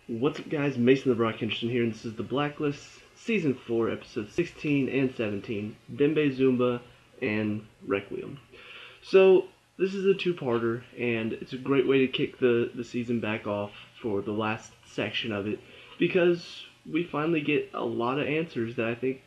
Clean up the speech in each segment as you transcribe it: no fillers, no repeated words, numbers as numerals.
What's up, guys? Mason the Brock Henderson here, and this is the Blacklist, Season 4, Episodes 16 and 17, Dembe Zuma and Requiem. So, this is a two-parter, and it's a great way to kick the season back off for the last section of it, because we finally get a lot of answers that I think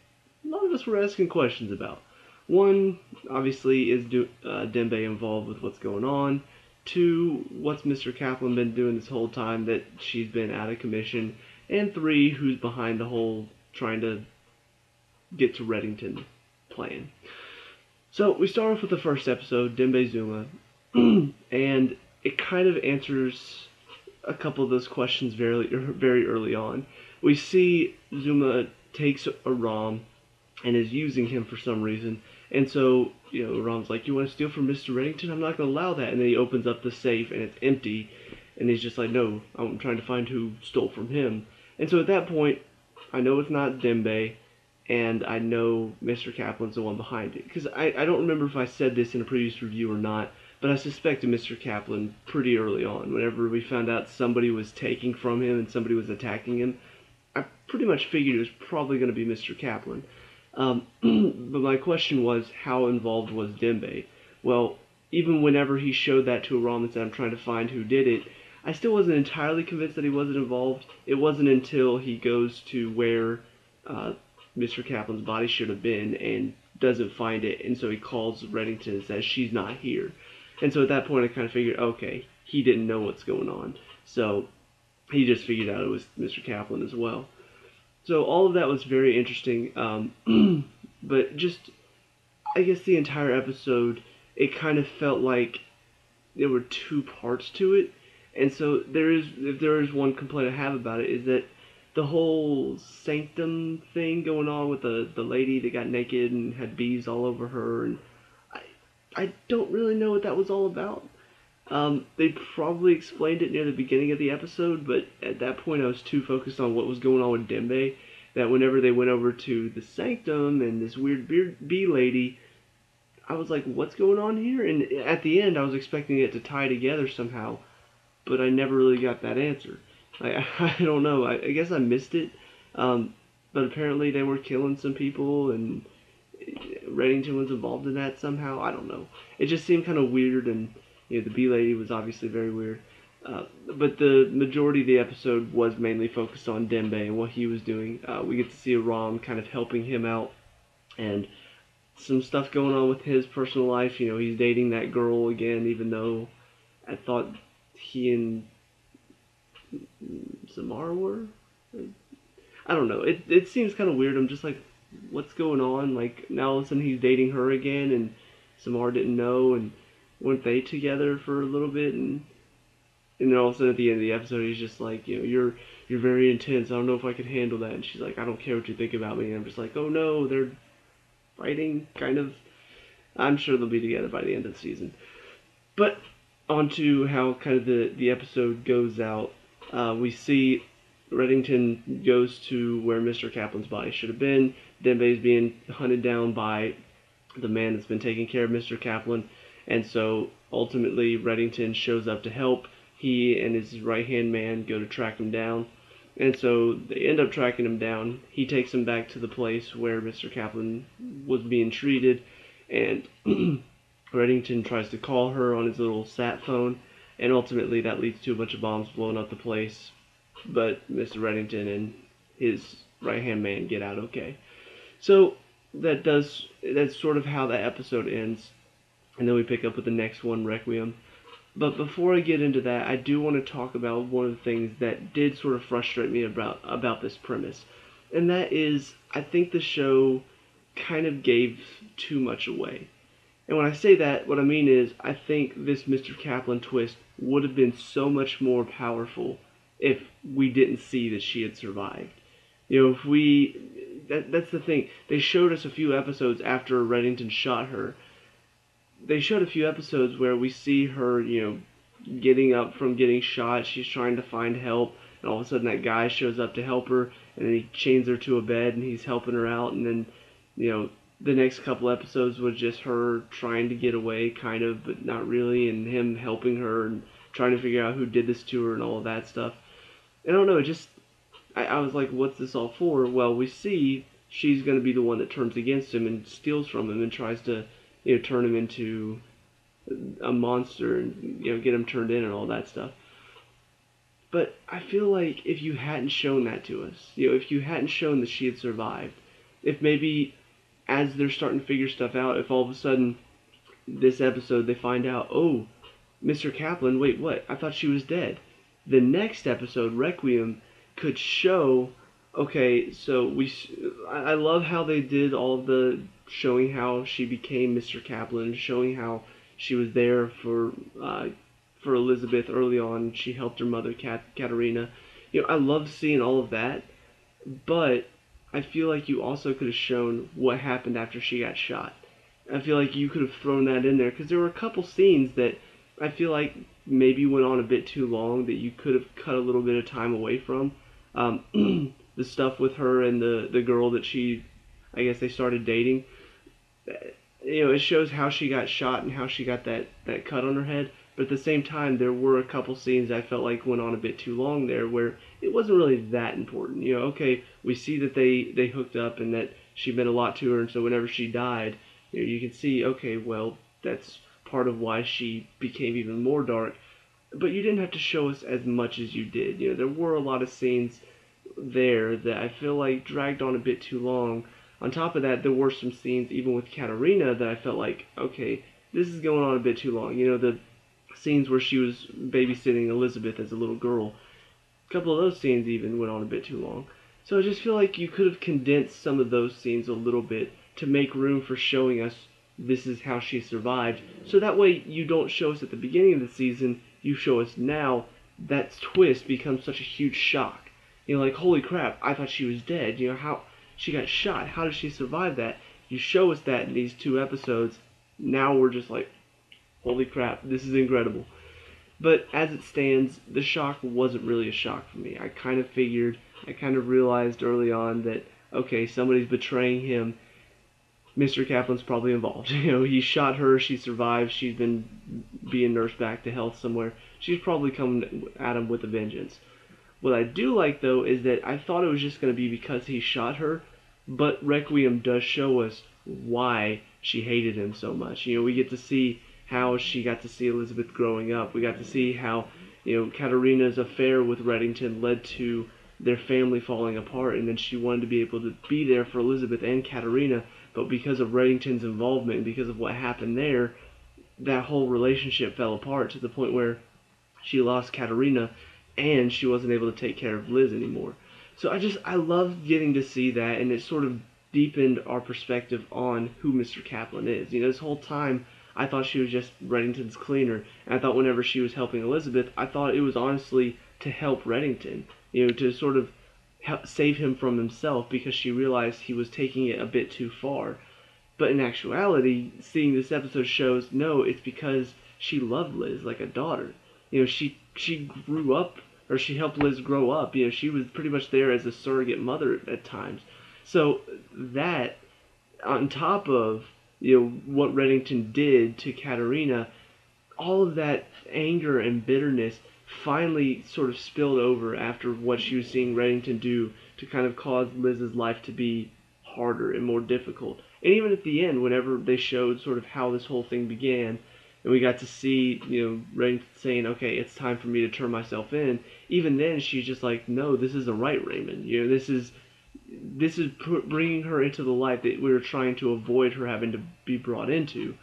a lot of us were asking questions about. One, obviously, is Dembe involved with what's going on? Two, what's Mr. Kaplan been doing this whole time that she's been out of commission? And three, who's behind the whole trying to get to Reddington plan? So we start off with the first episode, Dembe Zuma, and it kind of answers a couple of those questions very early on. We see Zuma takes Aram and is using him for some reason. And so, Aram's like, you want to steal from Mr. Reddington? I'm not going to allow that. And then he opens up the safe and it's empty. And he's just like, no, I'm trying to find who stole from him. And so at that point, I know it's not Dembe, and I know Mr. Kaplan's the one behind it. Because I don't remember if I said this in a previous review or not, but I suspected Mr. Kaplan pretty early on. Whenever we found out somebody was taking from him and somebody was attacking him, I pretty much figured it was probably going to be Mr. Kaplan. But my question was, how involved was Dembe? Well, even whenever he showed that to Aram and said, I'm trying to find who did it, I still wasn't entirely convinced that he wasn't involved. It wasn't until he goes to where Mr. Kaplan's body should have been and doesn't find it, and so he calls Reddington and says, she's not here. And so at that point I kind of figured, okay, he didn't know what's going on. So he just figured out it was Mr. Kaplan as well. So all of that was very interesting, but just, I guess the entire episode, it kind of felt like there were two parts to it, and so if there is one complaint I have about it, is that the whole sanctum thing going on with the lady that got naked and had bees all over her, and I don't really know what that was all about. They probably explained it near the beginning of the episode, but at that point I was too focused on what was going on with Dembe that whenever they went over to the sanctum and this weird bee lady, I was like, what's going on here? And at the end I was expecting it to tie together somehow, but I never really got that answer. I don't know, I guess I missed it, but apparently they were killing some people and Reddington was involved in that somehow. I don't know. It just seemed kind of weird, and the bee lady was obviously very weird. But the majority of the episode was mainly focused on Dembe and what he was doing. We get to see Aram kind of helping him out, and some stuff going on with his personal life. He's dating that girl again, even though I thought he and Samara were. I don't know. It seems kind of weird. I'm just like, what's going on? Like, now all of a sudden he's dating her again, and Samara didn't know, and weren't they together for a little bit? And then all of a sudden at the end of the episode, he's just like, you're very intense. I don't know if I can handle that. And she's like, I don't care what you think about me. And I'm just like, oh no, they're fighting, kind of. I'm sure they'll be together by the end of the season. But on to how kind of the episode goes out. We see Reddington goes to where Mr. Kaplan's body should have been. Dembe is being hunted down by the man that's been taking care of Mr. Kaplan. And so ultimately Reddington shows up to help. He and his right-hand man go to track him down. And so they end up tracking him down. He takes him back to the place where Mr. Kaplan was being treated. And Reddington tries to call her on his little sat phone. And ultimately that leads to a bunch of bombs blowing up the place. But Mr. Reddington and his right-hand man get out okay. So that's sort of how that episode ends. And then we pick up with the next one, Requiem. But before I get into that, I do want to talk about one of the things that did sort of frustrate me about this premise. And that is, I think the show kind of gave too much away. And when I say that, what I mean is, I think this Mr. Kaplan twist would have been so much more powerful if we didn't see that she had survived. That's the thing. They showed us a few episodes after Reddington shot her. They showed a few episodes where we see her, getting up from getting shot. She's trying to find help, and all of a sudden that guy shows up to help her, and then he chains her to a bed, and he's helping her out, and then, the next couple episodes was just her trying to get away, kind of, but not really, and him helping her, and trying to figure out who did this to her, and all of that stuff. And I don't know, it just, I was like, what's this all for? Well, we see she's going to be the one that turns against him and steals from him and tries to, turn him into a monster and, get him turned in and all that stuff. But I feel like if you hadn't shown that to us, if you hadn't shown that she had survived, if maybe as they're starting to figure stuff out, if all of a sudden this episode they find out, oh, Mr. Kaplan, wait, what? I thought she was dead. The next episode, Requiem, could show, okay, so I love how they did all of the showing how she became Mr. Kaplan, showing how she was there for Elizabeth early on. She helped her mother, Katerina. I love seeing all of that, but I feel like you also could have shown what happened after she got shot. I feel like you could have thrown that in there because there were a couple scenes that I feel like maybe went on a bit too long that you could have cut a little bit of time away from. The stuff with her and the girl that I guess they started dating. It shows how she got shot and how she got that cut on her head. But at the same time, there were a couple scenes I felt like went on a bit too long there where it wasn't really that important. Okay, we see that they hooked up and that she meant a lot to her, and so whenever she died, you can see, okay, well, that's part of why she became even more dark. But you didn't have to show us as much as you did. There were a lot of scenes there that I feel like dragged on a bit too long. On top of that, there were some scenes, even with Katerina, that I felt like, okay, this is going on a bit too long. The scenes where she was babysitting Elizabeth as a little girl, a couple of those scenes even went on a bit too long. So I just feel like you could have condensed some of those scenes a little bit to make room for showing us this is how she survived. So that way you don't show us at the beginning of the season, you show us now. That twist becomes such a huge shock. Like, holy crap, I thought she was dead. How she got shot. How did she survive that? You show us that in these 2 episodes. Now we're just like, holy crap, this is incredible. But as it stands, the shock wasn't really a shock for me. I kind of realized early on that, okay, somebody's betraying him. Mr. Kaplan's probably involved. He shot her, she survived, she's been being nursed back to health somewhere. She's probably coming at him with a vengeance. What I do like, though, is that I thought it was just going to be because he shot her, but Requiem does show us why she hated him so much. We get to see how she got to see Elizabeth growing up. We got to see how, Katerina's affair with Reddington led to their family falling apart, and then she wanted to be able to be there for Elizabeth and Katerina, but because of Reddington's involvement and because of what happened there, that whole relationship fell apart to the point where she lost Katerina and she wasn't able to take care of Liz anymore. So I loved getting to see that, and it sort of deepened our perspective on who Mr. Kaplan is. This whole time I thought she was just Reddington's cleaner, and I thought whenever she was helping Elizabeth, I thought it was honestly to help Reddington, to sort of save him from himself because she realized he was taking it a bit too far. But in actuality, seeing this episode shows, no, it's because she loved Liz like a daughter. She grew up, or she helped Liz grow up. She was pretty much there as a surrogate mother at times. So that, on top of, what Reddington did to Katerina, all of that anger and bitterness finally sort of spilled over after what she was seeing Reddington do to kind of cause Liz's life to be harder and more difficult. And even at the end, whenever they showed sort of how this whole thing began, and we got to see, Reddington saying, okay, it's time for me to turn myself in, even then she's just like, no, this isn't right, Raymond. This is bringing her into the life that we were trying to avoid her having to be brought into.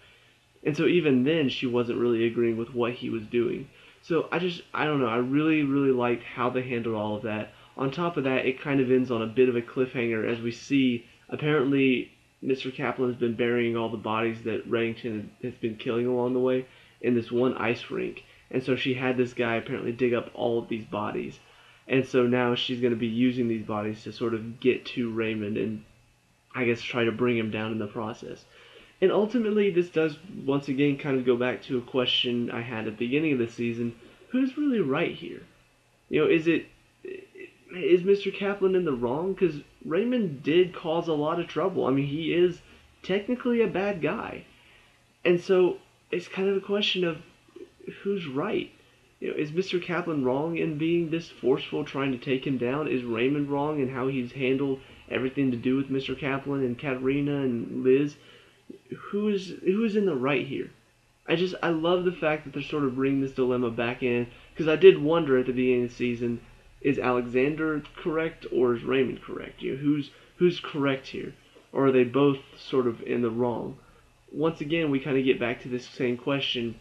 And so even then, she wasn't really agreeing with what he was doing. So I don't know, I really, really liked how they handled all of that. On top of that, it kind of ends on a bit of a cliffhanger as we see, apparently, Mr. Kaplan has been burying all the bodies that Reddington has been killing along the way in this one ice rink. And so she had this guy apparently dig up all of these bodies. And so now she's going to be using these bodies to sort of get to Raymond and, I guess, try to bring him down in the process. And ultimately, this does, once again, kind of go back to a question I had at the beginning of the season. Who's really right here? Is Mr. Kaplan in the wrong? Because Raymond did cause a lot of trouble. I mean, he is technically a bad guy. And so, it's kind of a question of who's right. Is Mr. Kaplan wrong in being this forceful, trying to take him down? Is Raymond wrong in how he's handled everything to do with Mr. Kaplan and Katerina and Liz? Who is in the right here? I love the fact that they're sort of bringing this dilemma back in, because I did wonder at the beginning of the season, is Alexander correct or is Raymond correct? Who's correct here, or are they both sort of in the wrong? Once again, we kind of get back to this same question: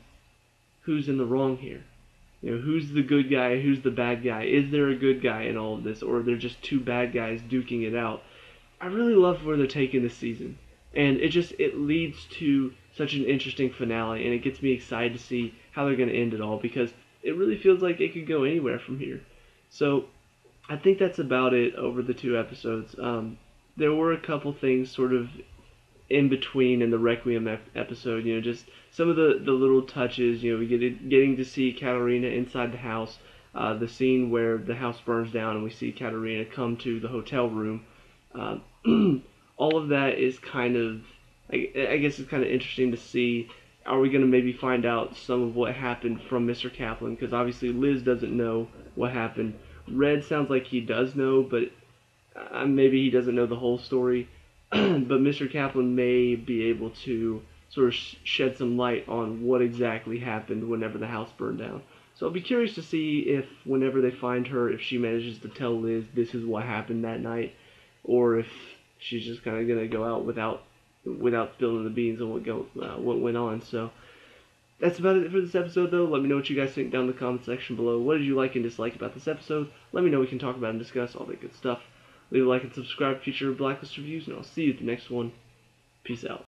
who's in the wrong here? Who's the good guy? Who's the bad guy? Is there a good guy in all of this, or are there just two bad guys duking it out? I really love where they're taking this season, and it leads to such an interesting finale, and it gets me excited to see how they're going to end it all, because it really feels like it could go anywhere from here. So I think that's about it over the 2 episodes. There were a couple things sort of in between in the Requiem episode, just some of the little touches. We getting to see Katerina inside the house, the scene where the house burns down and we see Katerina come to the hotel room. All of that is kind of, I guess it's kind of interesting to see. Are we going to maybe find out some of what happened from Mr. Kaplan? Because obviously Liz doesn't know what happened. Red sounds like he does know, but maybe he doesn't know the whole story. But Mr. Kaplan may be able to sort of shed some light on what exactly happened whenever the house burned down. So I'll be curious to see if whenever they find her, if she manages to tell Liz this is what happened that night, or if she's just kind of going to go out without spilling the beans on what went on. So that's about it for this episode, though. Let me know what you guys think down in the comment section below. What did you like and dislike about this episode? Let me know. We can talk about and discuss all that good stuff. Leave a like and subscribe for future Blacklist reviews, and I'll see you at the next one. Peace out.